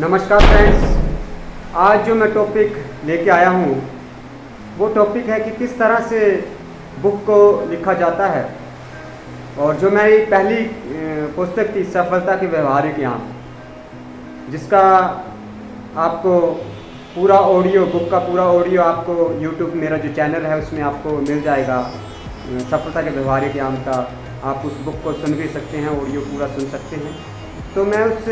नमस्कार फ्रेंड्स। आज जो मैं टॉपिक लेके आया हूँ वो टॉपिक है कि किस तरह से बुक को लिखा जाता है। और जो मेरी पहली पुस्तक थी सफलता के व्यवहारिक याम, जिसका आपको पूरा ऑडियो, बुक का पूरा ऑडियो आपको यूट्यूब मेरा जो चैनल है उसमें आपको मिल जाएगा। सफलता के व्यवहारिक याम का आप उस बुक को सुन भी सकते हैं, ऑडियो पूरा सुन सकते हैं। तो मैं उस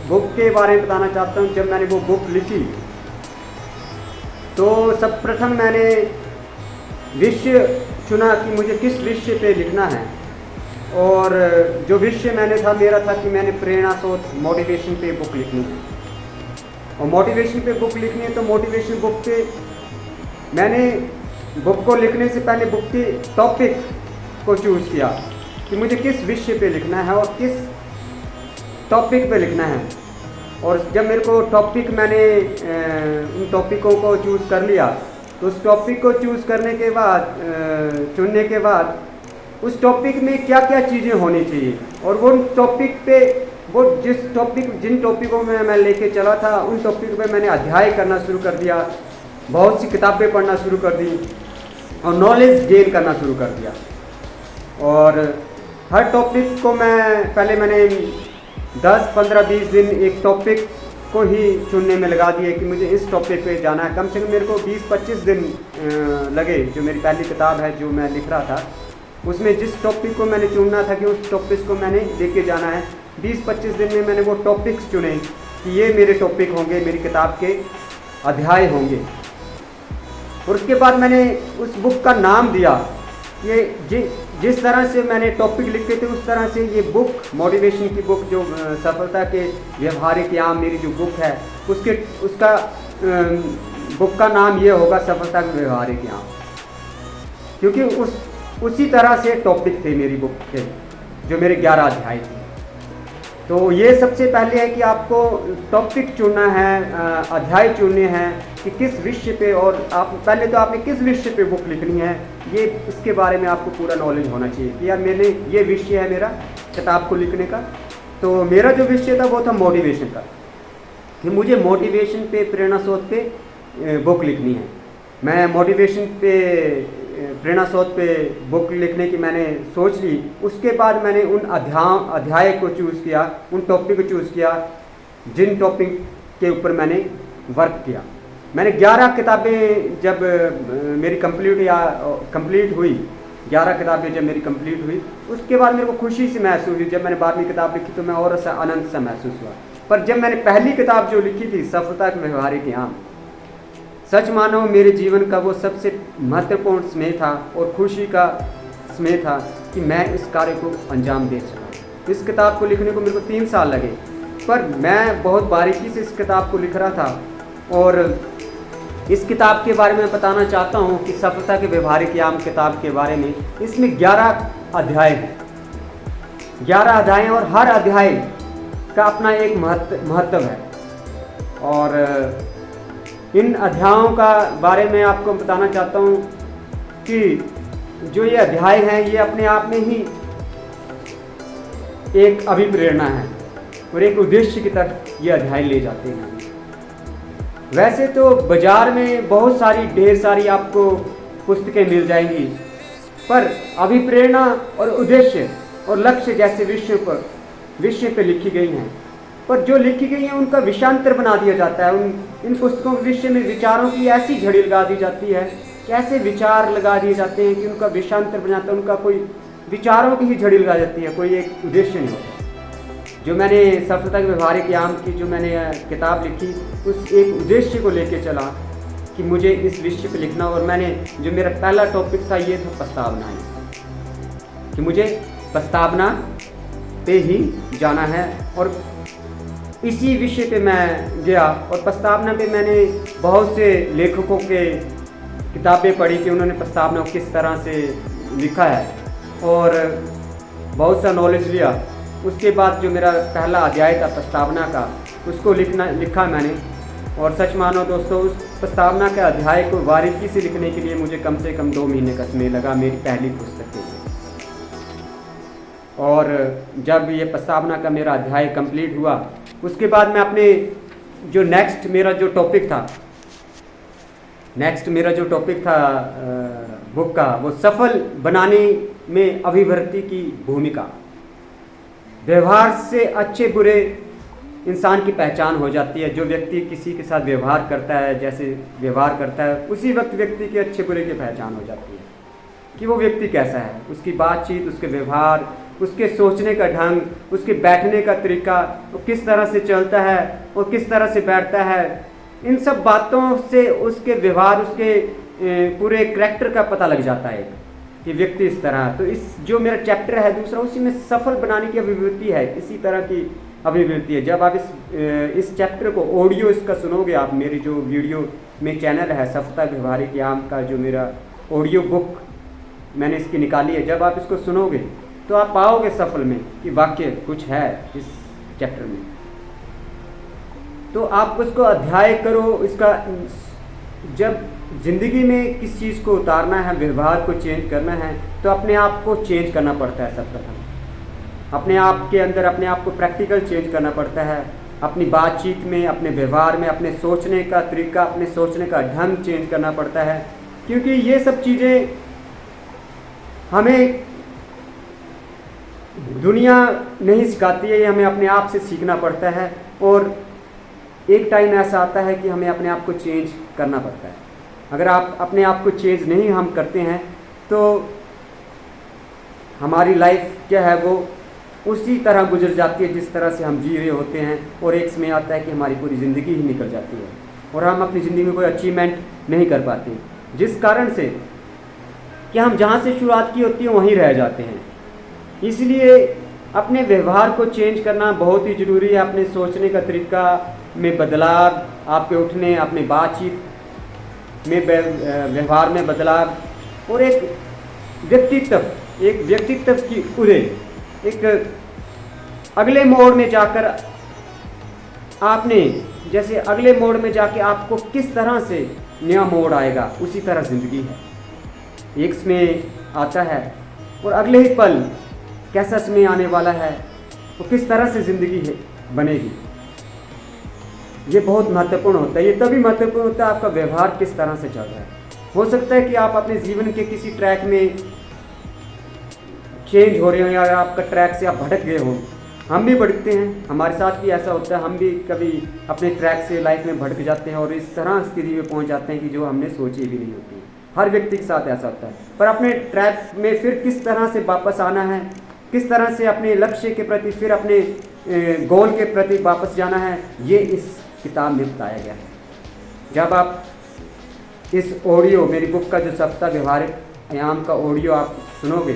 बुक के बारे में बताना चाहता हूँ। जब मैंने वो बुक लिखी तो सब प्रथम मैंने विषय चुना कि मुझे किस विषय पे लिखना है। और जो विषय मेरा था कि मैंने प्रेरणा स्रोत मोटिवेशन पे बुक लिखनी है। और मोटिवेशन पे बुक लिखनी है तो मोटिवेशन बुक पे मैंने बुक को लिखने से पहले बुक के टॉपिक को चूज़ किया कि मुझे किस विषय पे लिखना है और किस टॉपिक पे लिखना है। और जब मेरे को टॉपिक, मैंने उन टॉपिकों को चूज़ कर लिया तो उस टॉपिक को चूज़ करने के बाद, चुनने के बाद उस टॉपिक में क्या क्या चीज़ें होनी चाहिए। और वो टॉपिक पे, वो जिन टॉपिकों में मैं लेके चला था उन टॉपिक पे मैंने अध्याय करना शुरू कर दिया, बहुत सी किताबें पढ़ना शुरू कर दी और नॉलेज गेन करना शुरू कर दिया। और हर टॉपिक को मैंने 10, 15, 20 दिन एक टॉपिक को ही चुनने में लगा दिए कि मुझे इस टॉपिक पे जाना है। कम से कम मेरे को 20-25 दिन लगे। जो मेरी पहली किताब है जो मैं लिख रहा था उसमें जिस टॉपिक को मैंने चुनना था कि उस टॉपिक को मैंने लेके जाना है, 20-25 दिन में मैंने वो टॉपिक्स चुने कि ये मेरे टॉपिक होंगे, मेरी किताब के अध्याय होंगे। और उसके बाद मैंने उस बुक का नाम दिया। ये जिस तरह से मैंने टॉपिक लिखे थे उस तरह से ये बुक, मोटिवेशन की बुक, जो सफलता के व्यवहारिक याम मेरी जो बुक है उसका बुक का नाम ये होगा सफलता के व्यवहारिक याम, क्योंकि उसी तरह से टॉपिक थे मेरी बुक के, जो मेरे 11 अध्याय थे। तो ये सबसे पहले है कि आपको टॉपिक चुनना है, अध्याय चुनने हैं कि किस विषय पे, और आप पहले तो आपने किस विषय पे बुक लिखनी है ये इसके बारे में आपको पूरा नॉलेज होना चाहिए कि यार मैंने ये विषय है मेरा किताब को लिखने का। तो मेरा जो विषय था वो था मोटिवेशन का, कि मुझे मोटिवेशन पे, प्रेरणा स्रोत पे बुक लिखनी है। मैं मोटिवेशन पे, प्रेरणा स्रोत पे बुक लिखने की मैंने सोच ली। उसके बाद मैंने उन अध्याय को चूज़ किया, उन टॉपिक को चूज़ किया जिन टॉपिक के ऊपर मैंने वर्क किया। मैंने 11 किताबें जब मेरी कंप्लीट हुई, 11 किताबें जब मेरी कंप्लीट हुई, उसके बाद मेरे को खुशी से महसूस हुई। जब मैंने 12वीं किताब लिखी तो मैं और आनंद सा महसूस हुआ। पर जब मैंने पहली किताब जो लिखी थी सफलता के व्यवहारिक याम, सच मानो मेरे जीवन का वो सबसे महत्वपूर्ण समय था और खुशी का समय था कि मैं इस कार्य को अंजाम दे सका। इस किताब को लिखने को मेरे को 3 साल लगे, पर मैं बहुत बारीकी से इस किताब को लिख रहा था। और इस किताब के बारे में बताना चाहता हूँ कि सफलता के व्यवहारिक याम किताब के बारे में, इसमें 11 अध्याय हैं। 11 अध्याय हैं और हर अध्याय का अपना एक महत्व है। और इन अध्यायों का बारे में आपको बताना चाहता हूँ कि जो ये अध्याय हैं ये अपने आप में ही एक अभिप्रेरणा है और एक उद्देश्य की तरफ ये अध्याय ले जाते हैं। वैसे तो बाजार में बहुत सारी, ढेर सारी आपको पुस्तकें मिल जाएंगी, पर अभिप्रेरणा और उद्देश्य और लक्ष्य जैसे विषय पर लिखी गई हैं, पर जो लिखी गई है उनका विषयांतर बना दिया जाता है। इन पुस्तकों के विषय में विचारों की ऐसी झड़ी लगा दी जाती है, कैसे विचार लगा दिए जाते हैं कि उनका विषयांतर बन जाता है, उनका कोई विचारों की ही झड़ी लगा जाती है, कोई एक उद्देश्य नहीं होता। जो मैंने सफलता के व्यवहारिक याम की जो मैंने किताब लिखी, उस एक उद्देश्य को लेके चला कि मुझे इस विषय पे लिखना। और मैंने, जो मेरा पहला टॉपिक था ये था प्रस्तावना, कि मुझे प्रस्तावना पे ही जाना है। और इसी विषय पे मैं गया और प्रस्तावना पे मैंने बहुत से लेखकों के किताबें पढ़ी कि उन्होंने प्रस्तावना को किस तरह से लिखा है और बहुत सा नॉलेज लिया। उसके बाद जो मेरा पहला अध्याय था प्रस्तावना का, उसको लिखा मैंने। और सच मानो दोस्तों, उस प्रस्तावना के अध्याय को बारीकी से लिखने के लिए मुझे कम से कम 2 महीने का समय लगा, मेरी पहली पुस्तक के लिए। और जब ये प्रस्तावना का मेरा अध्याय कंप्लीट हुआ, उसके बाद मैं अपने जो नेक्स्ट मेरा जो टॉपिक था बुक का, वो सफल बनाने में अभिव्यक्ति की भूमिका। व्यवहार से अच्छे बुरे इंसान की पहचान हो जाती है। जो व्यक्ति किसी के साथ व्यवहार करता है, जैसे व्यवहार करता है, उसी वक्त व्यक्ति के अच्छे बुरे की पहचान हो जाती है कि वो व्यक्ति कैसा है, उसकी बातचीत, उसके व्यवहार, उसके सोचने का ढंग, उसके बैठने का तरीका, वो किस तरह से चलता है और किस तरह से बैठता है। इन सब बातों से उसके व्यवहार, उसके पूरे करैक्टर का पता लग जाता है कि व्यक्ति इस तरह। तो इस जो मेरा चैप्टर है दूसरा, उसी में सफल बनाने की अभिव्यक्ति है, इसी तरह की अभिव्यक्ति है। जब आप इस चैप्टर को ऑडियो इसका सुनोगे, आप मेरी जो वीडियो में चैनल है सफलता व्यवहारिक आयाम का, जो मेरा ऑडियो बुक मैंने इसकी निकाली है, जब आप इसको सुनोगे तो आप पाओगे सफल में कि वाक्य कुछ है इस चैप्टर में। तो आप उसको अध्याय करो। इसका जब ज़िंदगी में किस चीज़ को उतारना है, व्यवहार को चेंज करना है, तो अपने आप को चेंज करना पड़ता है। सबप्रथम अपने आप के अंदर अपने आप को प्रैक्टिकल चेंज करना पड़ता है। अपनी बातचीत में, अपने व्यवहार में, अपने सोचने का तरीका, अपने सोचने का ढंग चेंज करना पड़ता है, क्योंकि ये सब चीज़ें हमें दुनिया नहीं सिखाती है, ये हमें अपने आप से सीखना पड़ता है। और एक टाइम ऐसा आता है कि हमें अपने आप को चेंज करना पड़ता है। अगर आप अपने आप को चेंज नहीं हम करते हैं तो हमारी लाइफ क्या है, वो उसी तरह गुजर जाती है जिस तरह से हम जी रहे होते हैं। और एक समय आता है कि हमारी पूरी ज़िंदगी ही निकल जाती है और हम अपनी ज़िंदगी में कोई अचीवमेंट नहीं कर पाते, जिस कारण से कि हम जहाँ से शुरुआत की होती है वहीं रह जाते हैं। इसलिए अपने व्यवहार को चेंज करना बहुत ही ज़रूरी है। अपने सोचने का तरीका में बदलाव, आपके उठने, अपने बातचीत में, व्यवहार में बदलाव, और एक व्यक्तित्व की उदय, एक अगले मोड़ में जाकर आपने, जैसे अगले मोड़ में जाके आपको किस तरह से नया मोड़ आएगा, उसी तरह ज़िंदगी है। एक समय आता है और अगले ही पल कैसा समय आने वाला है, वो किस तरह से ज़िंदगी है बनेगी, ये बहुत महत्वपूर्ण होता है। ये तभी महत्वपूर्ण होता है आपका व्यवहार किस तरह से चल रहा है। हो सकता है कि आप अपने जीवन के किसी ट्रैक में चेंज हो रहे हो, या आपका ट्रैक से आप भटक गए हो। हम भी भटकते हैं, हमारे साथ भी ऐसा होता है। हम भी कभी अपने ट्रैक से लाइफ में भटक जाते हैं और इस तरह स्थिति में पहुंच जाते हैं कि जो हमने सोची भी नहीं होती। हर व्यक्ति के साथ ऐसा होता है। पर अपने ट्रैक में फिर किस तरह से वापस आना है, किस तरह से अपने लक्ष्य के प्रति, फिर अपने गोल के प्रति वापस जाना है, ये इस किताब में बताया गया है। जब आप इस ऑडियो, मेरी बुक का जो सफलता व्यवहारिक आयाम का ऑडियो आप सुनोगे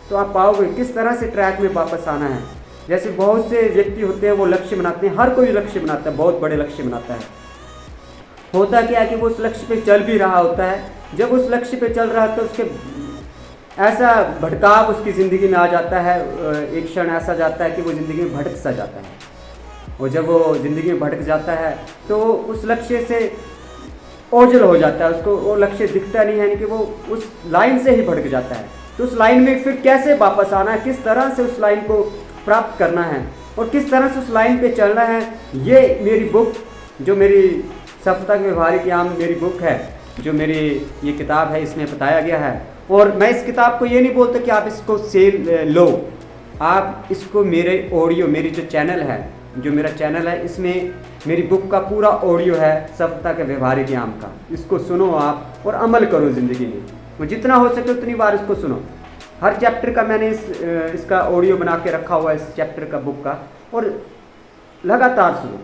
तो आप पाओगे किस तरह से ट्रैक में वापस आना है। जैसे बहुत से व्यक्ति होते हैं, वो लक्ष्य बनाते हैं, हर कोई लक्ष्य बनाता है, बहुत बड़े लक्ष्य बनाता है। होता क्या है कि वो उस लक्ष्य पे चल भी रहा होता है। जब उस लक्ष्य पे चल रहा है तो उसके ऐसा भटकाव उसकी ज़िंदगी में आ जाता है, एक क्षण ऐसा जाता है कि वो ज़िंदगी में भटक सा जाता है। और जब वो ज़िंदगी में भटक जाता है तो उस लक्ष्य से ओझल हो जाता है, उसको वो लक्ष्य दिखता नहीं है, यानी कि वो उस लाइन से ही भटक जाता है। तो उस लाइन में फिर कैसे वापस आना है, किस तरह से उस लाइन को प्राप्त करना है और किस तरह से उस लाइन पे चलना है, ये मेरी बुक, जो मेरी सफलता व्यवहारिक आयाम मेरी बुक है, जो मेरी ये किताब है, इसमें बताया गया है। और मैं इस किताब को ये नहीं बोलता कि आप इसको सेल लो, आप इसको मेरे ऑडियो, मेरी जो चैनल है, जो मेरा चैनल है, इसमें मेरी बुक का पूरा ऑडियो है सफलता के व्यवहारिक आयाम का। इसको सुनो आप और अमल करो ज़िंदगी में, और जितना हो सके उतनी बार इसको सुनो। हर चैप्टर का मैंने इसका ऑडियो बना के रखा हुआ है, इस चैप्टर का बुक का, और लगातार सुनो।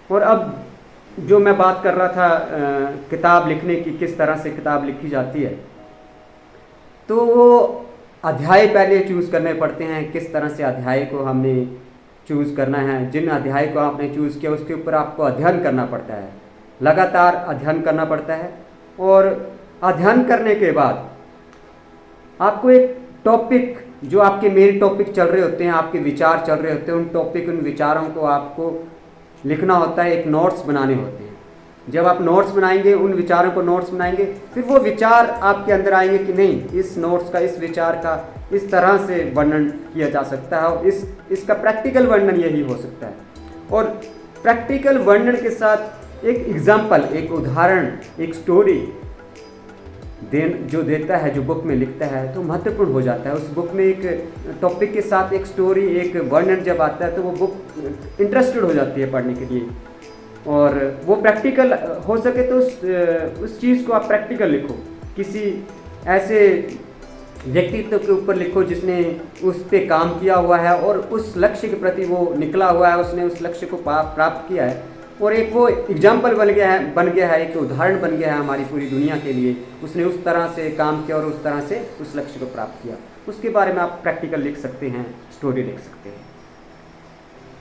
और अब जो मैं बात कर रहा था किताब लिखने की, किस तरह से किताब लिखी जाती है, तो वो अध्याय पहले चूज़ करने पड़ते हैं। किस तरह से अध्याय को हमने चूज़ करना है, जिन अध्याय को आपने चूज़ किया उसके ऊपर आपको अध्ययन करना पड़ता है, लगातार अध्ययन करना पड़ता है। और अध्ययन करने के बाद आपको एक टॉपिक, जो आपके मेन टॉपिक चल रहे होते हैं, आपके विचार चल रहे होते हैं, उन टॉपिक, उन विचारों को आपको लिखना होता है, एक नोट्स बनाने होते हैं। जब आप नोट्स बनाएंगे, उन विचारों को नोट्स बनाएंगे, फिर वो विचार आपके अंदर आएंगे कि नहीं, इस नोट्स का, इस विचार का इस तरह से वर्णन किया जा सकता है और इसका प्रैक्टिकल वर्णन यही हो सकता है। और प्रैक्टिकल वर्णन के साथ एक एग्जाम्पल, एक उदाहरण, एक स्टोरी जो देता है, जो बुक में लिखता है, तो महत्वपूर्ण हो जाता है। उस बुक में एक टॉपिक के साथ एक स्टोरी, एक वर्णन जब आता है तो वो बुक इंटरेस्टेड हो जाती है पढ़ने के लिए। और वो प्रैक्टिकल हो सके तो उस चीज़ को आप प्रैक्टिकल लिखो, किसी ऐसे व्यक्तित्व के ऊपर लिखो जिसने उस पे काम किया हुआ है और उस लक्ष्य के प्रति वो निकला हुआ है, उसने उस लक्ष्य को प्राप्त किया है और एक वो एग्जाम्पल बन गया है, एक उदाहरण बन गया है हमारी पूरी दुनिया के लिए। उसने उस तरह से काम किया और उस तरह से उस लक्ष्य को प्राप्त किया। उसके बारे में आप प्रैक्टिकल लिख सकते हैं, स्टोरी लिख सकते हैं।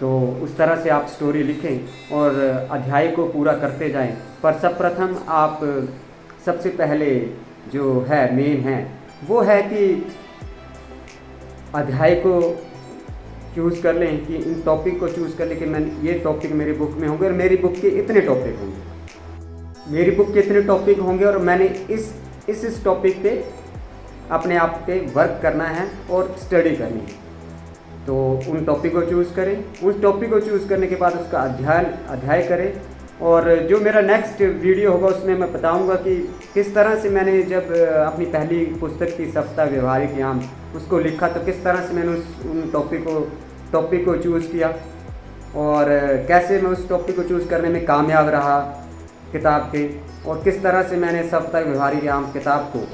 तो उस तरह से आप स्टोरी लिखें और अध्याय को पूरा करते जाएं। पर सर्वप्रथम आप सबसे पहले जो है मेन है वो है कि अध्याय को चूज़ कर लें, कि इन टॉपिक को चूज़ कर लें कि मैं ये टॉपिक मेरी बुक में होंगे और मेरी बुक के इतने टॉपिक होंगे, मेरी बुक के इतने टॉपिक होंगे और मैंने इस टॉपिक पे अपने आप पे वर्क करना है और स्टडी करनी है। तो उन टॉपिक को चूज़ करें, उस टॉपिक को चूज़ करने के बाद उसका अध्याय करें। और जो मेरा नेक्स्ट वीडियो होगा उसमें मैं बताऊंगा कि किस तरह से मैंने जब अपनी पहली पुस्तक थी सप्ताह व्यवहारिक ज्ञान उसको लिखा, तो किस तरह से मैंने उन टॉपिक को चूज़ किया और कैसे मैं उस टॉपिक को चूज़ करने में कामयाब रहा किताब के, और किस तरह से मैंने सप्ताह व्यवहारिक ज्ञान किताब को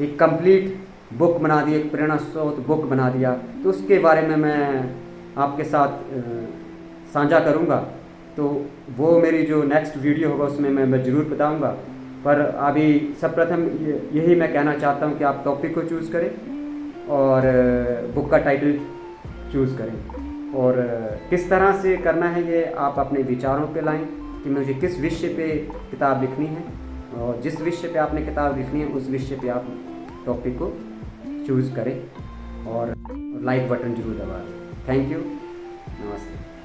एक कंप्लीट बुक बना दी, एक प्रेरणा स्रोत बुक बना दिया। तो उसके बारे में मैं आपके साथ साझा करूँगा। तो वो मेरी जो नेक्स्ट वीडियो होगा उसमें मैं ज़रूर बताऊंगा। पर अभी सर्वप्रथम यही मैं कहना चाहता हूं कि आप टॉपिक को चूज़ करें और बुक का टाइटल चूज़ करें और किस तरह से करना है ये आप अपने विचारों पे लाएं कि मुझे किस विषय पे किताब लिखनी है, और जिस विषय पे आपने किताब लिखनी है उस विषय पे आप टॉपिक को चूज़ करें और लाइक बटन ज़रूर दबाएं। थैंक यू, नमस्ते।